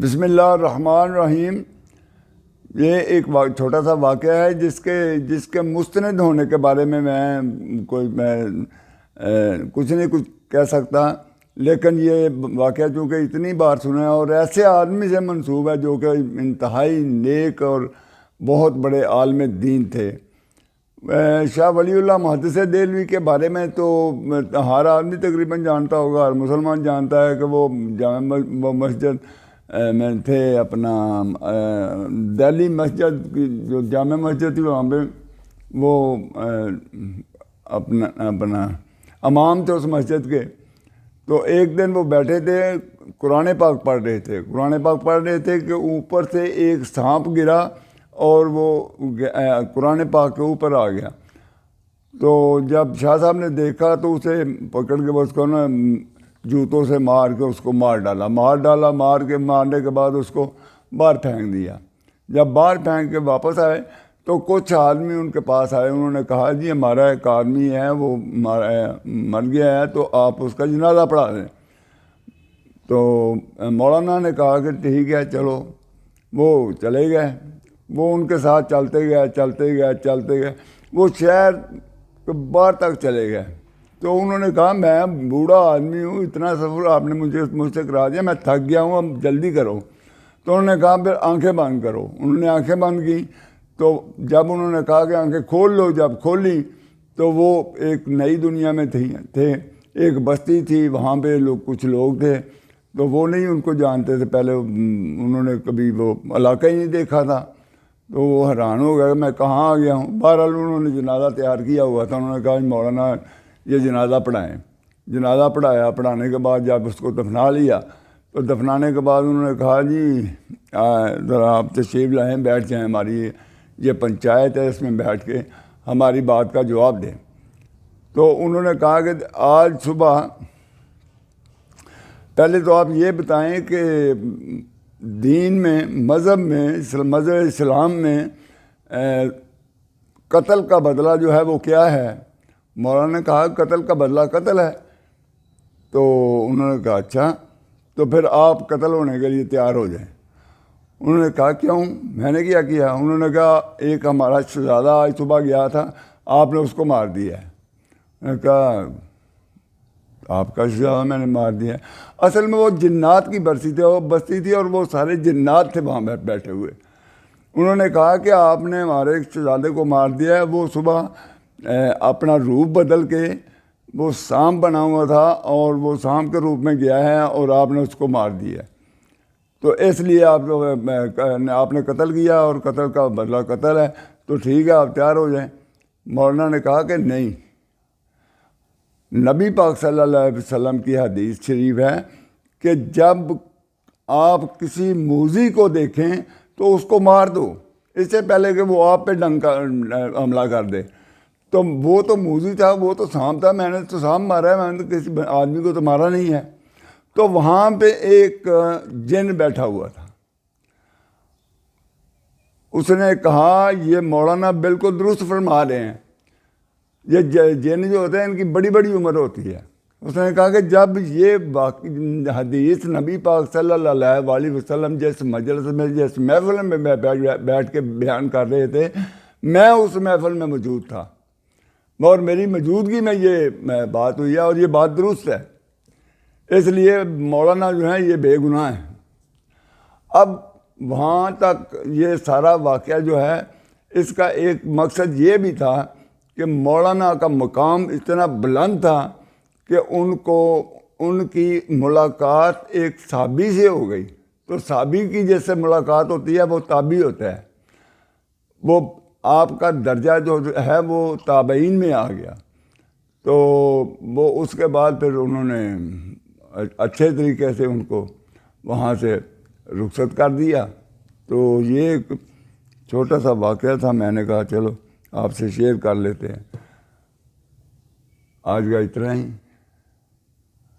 بسم اللہ الرحمن الرحیم۔ یہ ایک چھوٹا سا واقعہ ہے جس کے مستند ہونے کے بارے میں کچھ نہیں کچھ کہہ سکتا، لیکن یہ واقعہ چونکہ اتنی بار سنا ہے اور ایسے آدمی سے منسوب ہے جو کہ انتہائی نیک اور بہت بڑے عالم دین تھے۔ شاہ ولی اللہ محدث دہلوی کے بارے میں تو ہر آدمی تقریباً جانتا ہوگا، ہر مسلمان جانتا ہے کہ وہ جامع مسجد میں تھے، اپنا دہلی مسجد کی جو جامع مسجد تھی وہاں پہ وہ اپنا امام تھے اس مسجد کے۔ تو ایک دن وہ بیٹھے تھے، قرآن پاک پڑھ رہے تھے کہ اوپر سے ایک سانپ گرا اور وہ قرآن پاک کے اوپر آ گیا۔ تو جب شاہ صاحب نے دیکھا تو اسے پکڑ کے اس کو نا جوتوں سے مار کے اس کو مار ڈالا، مارنے کے بعد اس کو باہر پھینک دیا۔ جب باہر پھینک کے واپس آئے تو کچھ آدمی ان کے پاس آئے، انہوں نے کہا جی ہمارا ایک آدمی ہے وہ مر گیا ہے تو آپ اس کا جنازہ پڑھا دیں۔ تو مولانا نے کہا کہ ٹھیک ہے چلو۔ وہ چلے گئے، وہ ان کے ساتھ چلتے گئے، وہ شہر کے باہر تک چلے گئے۔ تو انہوں نے کہا میں بوڑھا آدمی ہوں، اتنا سفر آپ نے مجھ سے کرا دیا، میں تھک گیا ہوں، اب جلدی کرو۔ تو انہوں نے کہا پھر آنکھیں بند کرو۔ انہوں نے آنکھیں بند کی، تو جب انہوں نے کہا کہ آنکھیں کھول لو، جب کھولی تو وہ ایک نئی دنیا میں تھے، ایک بستی تھی، وہاں پہ کچھ لوگ تھے، تو وہ نہیں ان کو جانتے تھے، پہلے انہوں نے کبھی وہ علاقہ ہی نہیں دیکھا تھا۔ تو وہ حیران ہو گیا کہ میں کہاں آ گیا ہوں۔ بہرحال انہوں نے جنازہ تیار کیا ہوا تھا، انہوں نے کہا مولانا یہ جنازہ پڑھائیں۔ جنازہ پڑھانے کے بعد جب اس کو دفنا لیا تو دفنانے کے بعد انہوں نے کہا جی ذرا آپ تشریف لائیں، بیٹھ جائیں، ہماری یہ پنچایت ہے، اس میں بیٹھ کے ہماری بات کا جواب دیں۔ تو انہوں نے کہا کہ آج صبح پہلے تو آپ یہ بتائیں کہ دین میں، مذہب اسلام میں قتل کا بدلہ جو ہے وہ کیا ہے؟ مولانا نے کہا قتل کا بدلہ قتل ہے۔ تو انہوں نے کہا اچھا، تو پھر آپ قتل ہونے کے لیے تیار ہو جائیں۔ انہوں نے کہا کیوں، میں نے کیا؟ انہوں نے کہا ایک ہمارا شہزادہ آج صبح گیا تھا، آپ نے اس کو مار دیا ہے۔ میں نے کہا آپ کا شہزادہ میں نے مار دیا ہے؟ اصل میں وہ جنات کی بستی تھی اور وہ سارے جنات تھے وہاں بیٹھے ہوئے۔ انہوں نے کہا کہ آپ نے ہمارے ایک شہزادے کو مار دیا ہے، وہ صبح اپنا روپ بدل کے وہ سانپ بنا ہوا تھا اور وہ سانپ کے روپ میں گیا ہے اور آپ نے اس کو مار دیا۔ تو اس لیے آپ نے قتل کیا اور قتل کا بدلہ قتل ہے، تو ٹھیک ہے آپ تیار ہو جائیں۔ مولانا نے کہا کہ نہیں، نبی پاک صلی اللہ علیہ وسلم کی حدیث شریف ہے کہ جب آپ کسی موذی کو دیکھیں تو اس کو مار دو، اس سے پہلے کہ وہ آپ پہ حملہ کر دے۔ تو وہ تو موذی تھا، وہ تو سانپ تھا، میں نے تو سانپ مارا ہے، میں نے تو کسی آدمی کو تو مارا نہیں ہے۔ تو وہاں پہ ایک جن بیٹھا ہوا تھا، اس نے کہا یہ مولانا بالکل درست فرما رہے ہیں، یہ جن جو ہوتے ہیں ان کی بڑی بڑی عمر ہوتی ہے۔ اس نے کہا کہ جب یہ حدیث نبی پاک صلی اللہ علیہ وسلم جس مجلس میں، جس محفل میں بیٹھ کے بیان کر رہے تھے، میں اس محفل میں موجود تھا اور میری موجودگی میں یہ بات ہوئی ہے اور یہ بات درست ہے، اس لیے مولانا جو ہیں یہ بے گناہ ہیں۔ اب وہاں تک یہ سارا واقعہ جو ہے اس کا ایک مقصد یہ بھی تھا کہ مولانا کا مقام اتنا بلند تھا کہ ان کی ملاقات ایک صحابی سے ہو گئی۔ تو صحابی کی جیسے ملاقات ہوتی ہے وہ تابعی ہوتا ہے، وہ آپ کا درجہ جو ہے وہ تابعین میں آ گیا۔ تو وہ اس کے بعد پھر انہوں نے اچھے طریقے سے ان کو وہاں سے رخصت کر دیا۔ تو یہ ایک چھوٹا سا واقعہ تھا، میں نے کہا چلو آپ سے شیئر کر لیتے ہیں۔ آج کا اتنا ہی۔